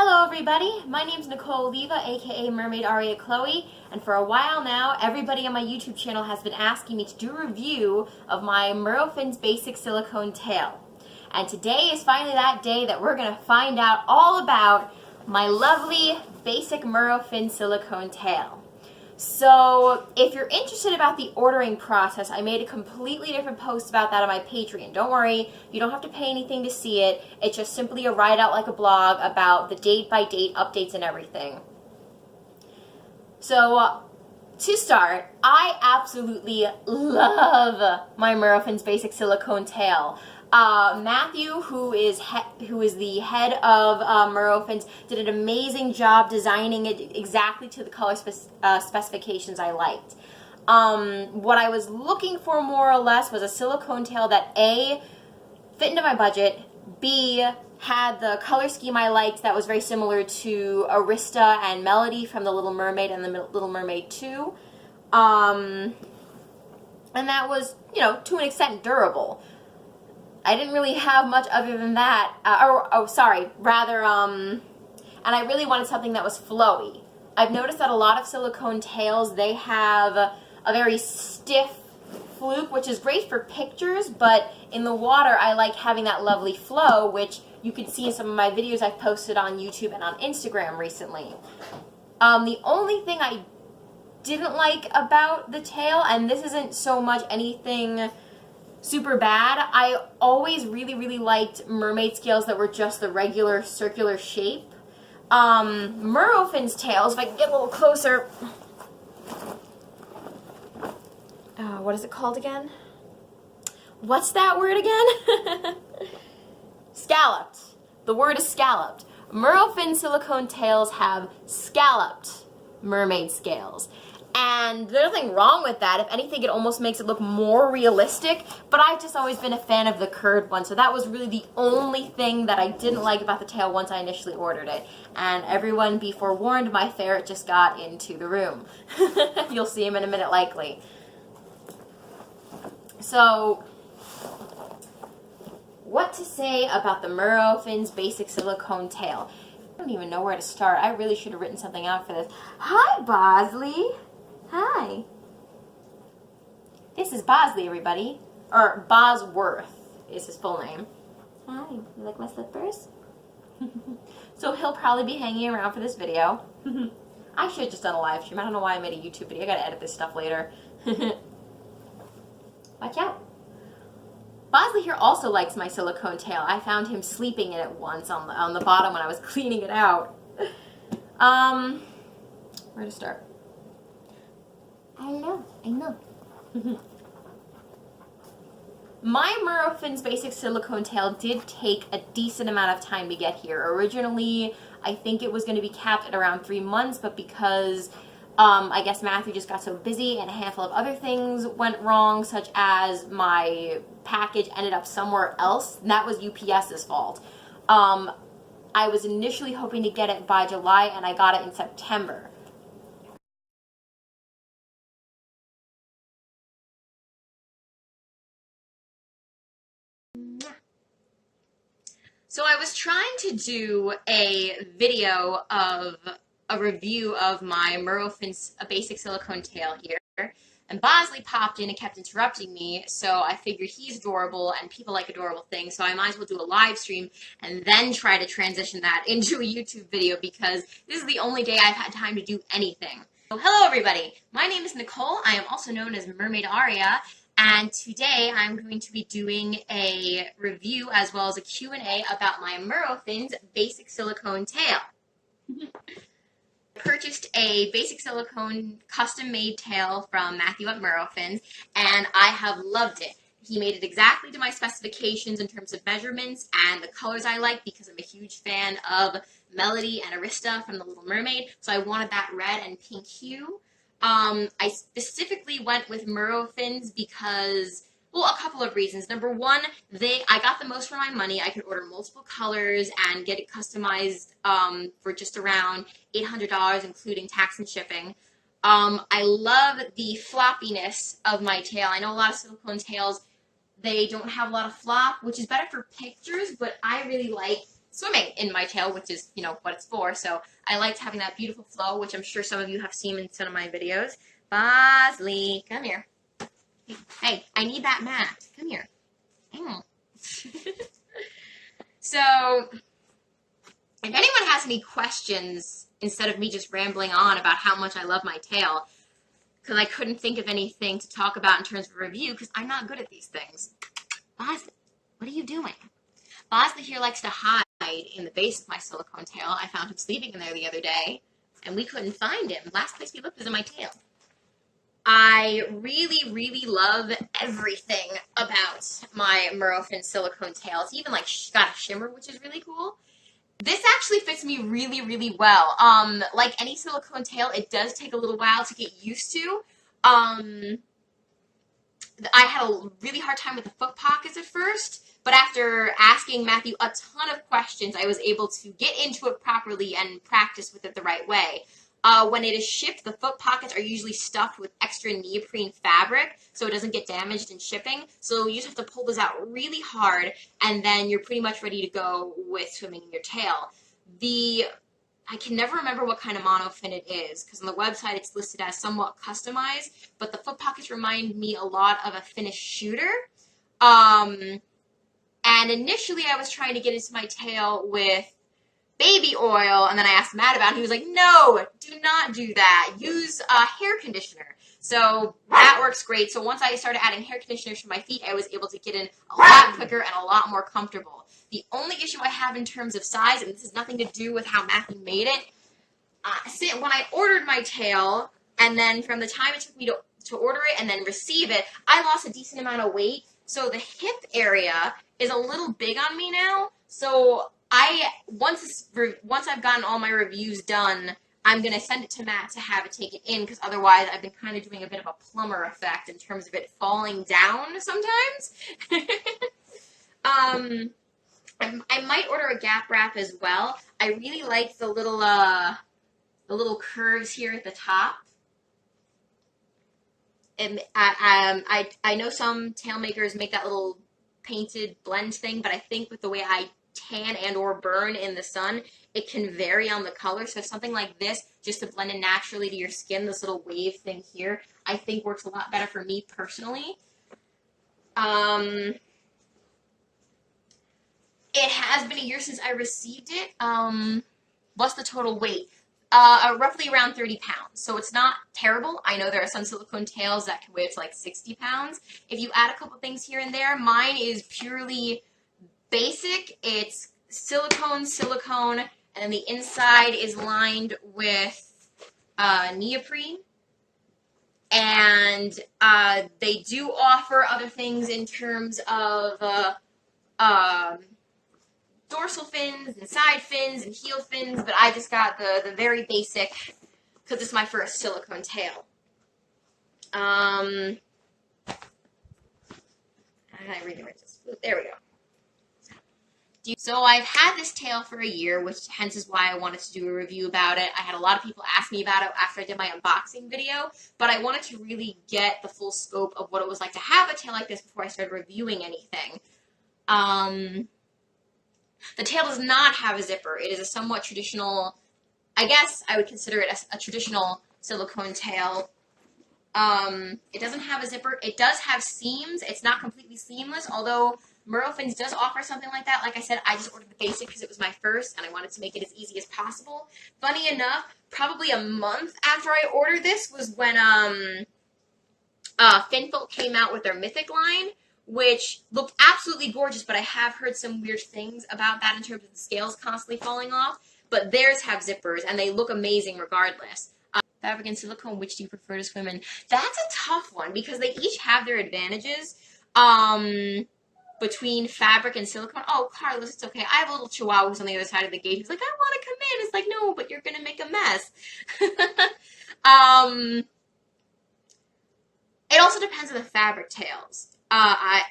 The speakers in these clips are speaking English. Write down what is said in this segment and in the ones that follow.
Hello everybody, my name is Nicole Oliva, aka Mermaid Aria Chloe, and for a while now, everybody on my YouTube channel has been asking me to do a review of my Murofins basic silicone tail. And today is finally that day that we're going to find out all about my lovely basic Murofin silicone tail. So, if you're interested about the ordering process, I made a completely different post about that on my Patreon. Don't worry, you don't have to pay anything to see it. It's just simply a write-out like a blog about the date-by-date updates and everything. So, to start, I absolutely love my Merrowfins basic silicone tail. Matthew, who is the head of Merrowfins, did an amazing job designing it exactly to the color specifications I liked. What I was looking for more or less was a silicone tail that A, fit into my budget, B, had the color scheme I liked that was very similar to Arista and Melody from The Little Mermaid and The Little Mermaid 2. And that was, to an extent durable. I didn't really have much other than that, and I really wanted something that was flowy. I've noticed that a lot of silicone tails, they have a very stiff fluke, which is great for pictures, but in the water I like having that lovely flow, which you can see in some of my videos I've posted on YouTube and on Instagram recently. The only thing I didn't like about the tail, and this isn't so much anything super bad, I always really liked mermaid scales that were just the regular circular shape. Murofins tails, if I can get a little closer, what is it called again? What's that word again? Scalloped. The word is scalloped. Merrowfin silicone tails have scalloped mermaid scales. And there's nothing wrong with that. If anything, it almost makes it look more realistic. But I've just always been a fan of the curved one. So that was really the only thing that I didn't like about the tail once I initially ordered it. And everyone be forewarned, my ferret just got into the room. You'll see him in a minute likely. So, what to say about the Murofins basic silicone tail? I don't even know where to start. I really should have written something out for this. Hi, Bosley. Hi. This is Bosley, everybody. Or Bosworth is his full name. Hi, you like my slippers? So he'll probably be hanging around for this video. I should have just done a live stream. I don't know why I made a YouTube video. I gotta edit this stuff later. Watch out. Bosley here also likes my silicone tail. I found him sleeping in it once on the bottom when I was cleaning it out. Where to start? I know. My Murofins basic silicone tail did take a decent amount of time to get here. Originally, I think it was going to be capped at around 3 months, but because I guess Matthew just got so busy and a handful of other things went wrong, such as my package ended up somewhere else, and that was UPS's fault. I was initially hoping to get it by July, and I got it in September. So I was trying to do a video of a review of my Murofins basic silicone tail here, and Bosley popped in and kept interrupting me, so I figured he's adorable and people like adorable things, so I might as well do a live stream and then try to transition that into a YouTube video because this is the only day I've had time to do anything. So hello everybody, my name is Nicole. I am also known as Mermaid Aria, and today I'm going to be doing a review as well as a Q&A about my Murofins basic silicone tail. Purchased a basic silicone custom-made tail from Matthew at Merrowfins, and I have loved it. He made it exactly to my specifications in terms of measurements and the colors I like because I'm a huge fan of Melody and Arista from The Little Mermaid, so I wanted that red and pink hue. I specifically went with Merrowfins because, well, a couple of reasons. Number one, I got the most for my money. I could order multiple colors and get it customized for just around $800, including tax and shipping. I love the floppiness of my tail. I know a lot of silicone tails, they don't have a lot of flop, which is better for pictures, but I really like swimming in my tail, which is, you know, what it's for. So I liked having that beautiful flow, which I'm sure some of you have seen in some of my videos. Bosley, come here. Hey, I need that mat. Come here. So, if anyone has any questions, instead of me just rambling on about how much I love my tail, because I couldn't think of anything to talk about in terms of review, because I'm not good at these things. Bosley, what are you doing? Bosley here likes to hide in the base of my silicone tail. I found him sleeping in there the other day, and we couldn't find him. Last place we looked was in my tail. I really, really love everything about my Murofins silicone tail. It's even like got a shimmer, which is really cool. This actually fits me really, really well. Like any silicone tail, it does take a little while to get used to. I had a really hard time with the foot pockets at first, but after asking Matthew a ton of questions, I was able to get into it properly and practice with it the right way. When it is shipped, the foot pockets are usually stuffed with extra neoprene fabric, so it doesn't get damaged in shipping. So you just have to pull this out really hard, and then you're pretty much ready to go with swimming in your tail. I can never remember what kind of monofin it is, because on the website it's listed as somewhat customized, but the foot pockets remind me a lot of a Finnish shooter. And initially I was trying to get into my tail with baby oil, and then I asked Matt about it, and he was like, no, do not do that. Use hair conditioner. So that works great. So once I started adding hair conditioners for my feet, I was able to get in a lot quicker and a lot more comfortable. The only issue I have in terms of size, and this has nothing to do with how Matthew made it, when I ordered my tail, and then from the time it took me to order it and then receive it, I lost a decent amount of weight. So the hip area is a little big on me now. So once I've gotten all my reviews done, I'm going to send it to Matt to have it taken in, because otherwise I've been kind of doing a bit of a plumber effect in terms of it falling down sometimes. I might order a gap wrap as well. I really like the little curves here at the top. And I know some tail makers make that little painted blend thing, but I think with the way I tan and or burn in the sun, it can vary on the color. So something like this, just to blend in naturally to your skin, this little wave thing here, I think works a lot better for me personally. It has been a year since I received it. What's the total weight? Roughly around 30 pounds. So it's not terrible. I know there are some silicone tails that can weigh up to like 60 pounds. If you add a couple things here and there, mine is purely basic. It's silicone, and then the inside is lined with neoprene. And they do offer other things in terms of dorsal fins and side fins and heel fins, but I just got the very basic because it's my first silicone tail. How did I read this? There we go. So I've had this tail for a year, which hence is why I wanted to do a review about it. I had a lot of people ask me about it after I did my unboxing video, but I wanted to really get the full scope of what it was like to have a tail like this before I started reviewing anything. The tail does not have a zipper. It is a somewhat traditional, I guess I would consider it a traditional silicone tail. It doesn't have a zipper. It does have seams. It's not completely seamless, although Murofins does offer something like that. Like I said, I just ordered the basic because it was my first, and I wanted to make it as easy as possible. Funny enough, probably a month after I ordered this was when Finfolk came out with their Mythic line, which looked absolutely gorgeous, but I have heard some weird things about that in terms of the scales constantly falling off. But theirs have zippers, and they look amazing regardless. Fabric and silicone, which do you prefer to swim in? That's a tough one, because they each have their advantages. Between fabric and silicone. Oh, Carlos, it's okay. I have a little chihuahua who's on the other side of the gate. He's like, I want to come in. It's like, no, but you're going to make a mess. It also depends on the fabric tails. I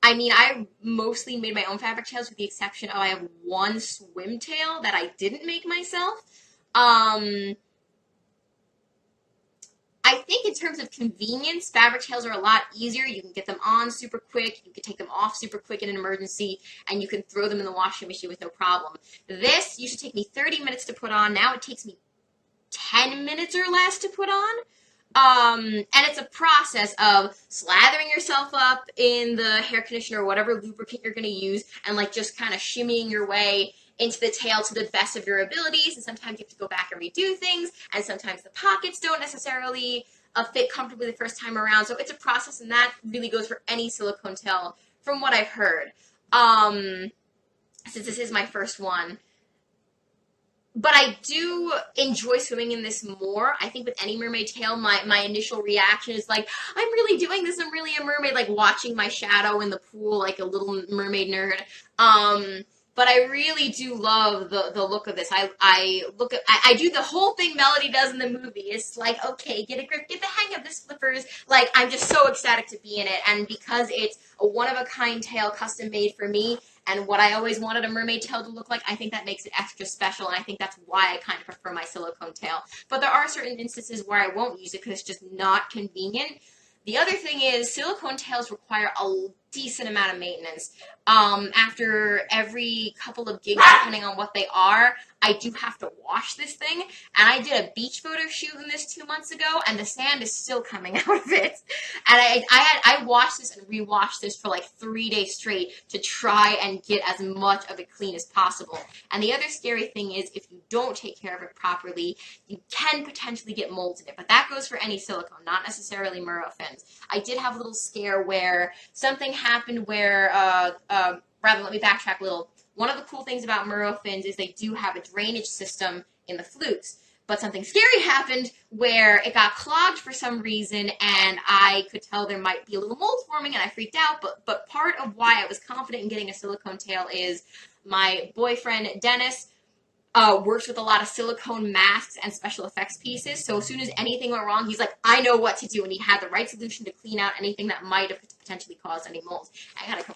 mean, I mostly made my own fabric tails with the exception of I have one swim tail that I didn't make myself. I think in terms of convenience, fabric tails are a lot easier. You can get them on super quick. You can take them off super quick in an emergency, and you can throw them in the washing machine with no problem. This used to take me 30 minutes to put on. Now it takes me 10 minutes or less to put on. And it's a process of slathering yourself up in the hair conditioner or whatever lubricant you're going to use, and like just kind of shimmying your way into the tail to the best of your abilities. And sometimes you have to go back and redo things, and sometimes the pockets don't necessarily fit comfortably the first time around. So it's a process, and that really goes for any silicone tail from what I've heard. Since this is my first one. But I do enjoy swimming in this more. I think with any mermaid tail, my initial reaction is like, I'm really doing this. I'm really a mermaid, like watching my shadow in the pool like a little mermaid nerd. But I really do love the look of this. I do the whole thing Melody does in the movie. It's like, okay, get a grip, get the hang of this flippers. Like, I'm just so ecstatic to be in it. And because it's a one-of-a-kind tail custom made for me, and what I always wanted a mermaid tail to look like, I think that makes it extra special, and I think that's why I kind of prefer my silicone tail. But there are certain instances where I won't use it because it's just not convenient. The other thing is silicone tails require a decent amount of maintenance. After every couple of gigs, depending on what they are, I do have to wash this thing. And I did a beach photo shoot in this 2 months ago, and the sand is still coming out of it. And I washed this and rewashed this for like 3 days straight to try and get as much of it clean as possible. And the other scary thing is if you don't take care of it properly, you can potentially get molds in it. But that goes for any silicone, not necessarily Murofins. I did have a little scare where something happened where, let me backtrack a little. One of the cool things about Merrowfins is they do have a drainage system in the flukes. But something scary happened where it got clogged for some reason, and I could tell there might be a little mold forming, and I freaked out. But part of why I was confident in getting a silicone tail is my boyfriend, Dennis, works with a lot of silicone masks and special effects pieces. So as soon as anything went wrong, he's like, I know what to do. And he had the right solution to clean out anything that might have potentially caused any molds. I gotta go.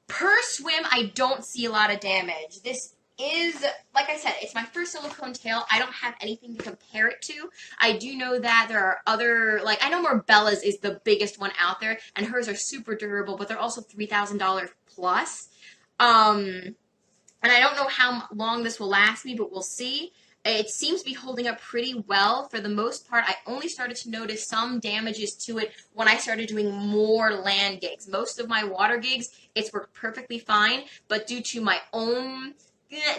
Per swim, I don't see a lot of damage. This is, like I said, it's my first silicone tail. I don't have anything to compare it to. I do know that there are other, like, I know Morbella's is the biggest one out there, and hers are super durable, but they're also $3,000 plus. And I don't know how long this will last me, but we'll see. It seems to be holding up pretty well for the most part. I only started to notice some damages to it when I started doing more land gigs. Most of my water gigs, it's worked perfectly fine, but due to my own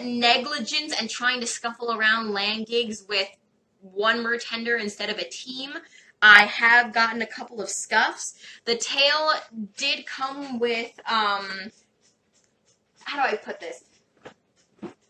negligence and trying to scuffle around land gigs with one mertender instead of a team, I have gotten a couple of scuffs. The tail did come with, how do I put this?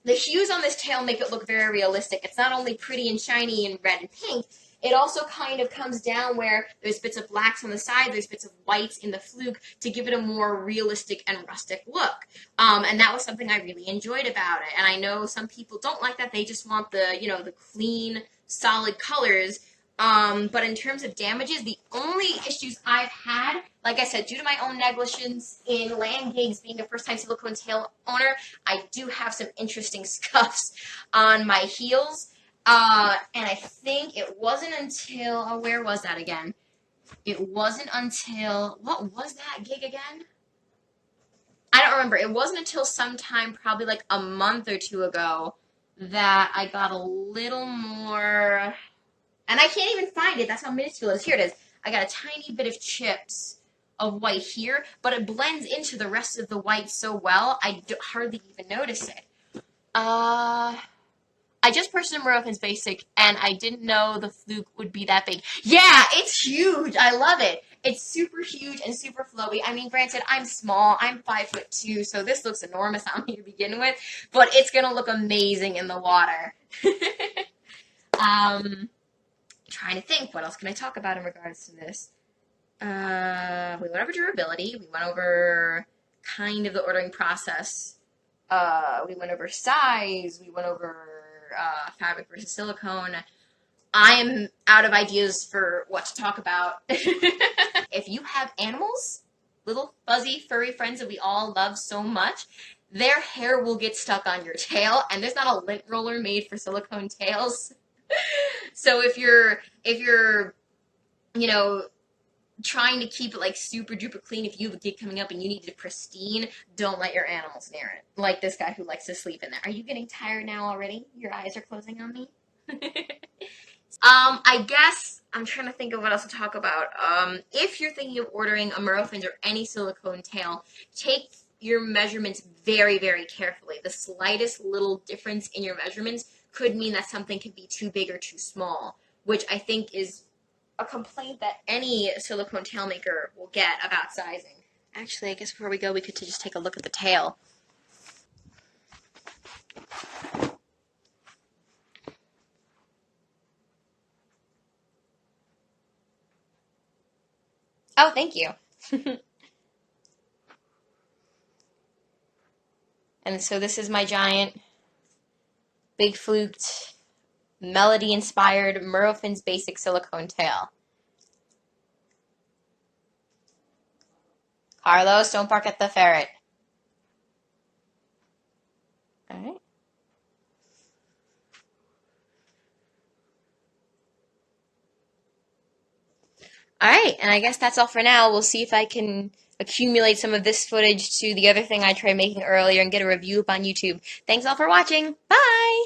The hues on this tail make it look very realistic. It's not only pretty and shiny and red and pink, it also kind of comes down where there's bits of blacks on the side, there's bits of whites in the fluke to give it a more realistic and rustic look. And that was something I really enjoyed about it. And I know some people don't like that. They just want the, the clean, solid colors. But in terms of damages, the only issues I've had, like I said, due to my own negligence in land gigs, being a first-time silicone tail owner, I do have some interesting scuffs on my heels. And I think it wasn't until, where was that again? It wasn't until, what was that gig again? I don't remember. It wasn't until sometime, probably like a month or two ago, that I got a little more... And I can't even find it. That's how minuscule it is. Here it is. I got a tiny bit of chips of white here, but it blends into the rest of the white so well, I hardly even notice it. I just purchased a Merrowfins Basic, and I didn't know the fluke would be that big. Yeah, it's huge. I love it. It's super huge and super flowy. I mean, granted, I'm small. I'm 5'2", so this looks enormous on me to begin with, but it's going to look amazing in the water. Trying to think, what else can I talk about in regards to this? We went over durability. We went over kind of the ordering process. We went over size. We went over fabric versus silicone. I am out of ideas for what to talk about. If you have animals, little fuzzy, furry friends that we all love so much, their hair will get stuck on your tail, and there's not a lint roller made for silicone tails. So if you're you know, trying to keep it like super duper clean. If you have a gig coming up and you need it pristine, don't let your animals near it. Like this guy who likes to sleep in there. Are you getting tired now already? Your eyes are closing on me? I guess I'm trying to think of what else to talk about. If you're thinking of ordering a Murofins or any silicone tail, take your measurements very, very carefully. The slightest little difference in your measurements could mean that something could be too big or too small, which I think is a complaint that any silicone tail maker will get about sizing. Actually, I guess before we go, we could just take a look at the tail. Oh, thank you. And so this is my giant, big fluked, melody-inspired Murofins basic silicone tail. Carlos, don't bark at the ferret. All right. All right, and I guess that's all for now. We'll see if I can accumulate some of this footage to the other thing I tried making earlier and get a review up on YouTube. Thanks all for watching. Bye!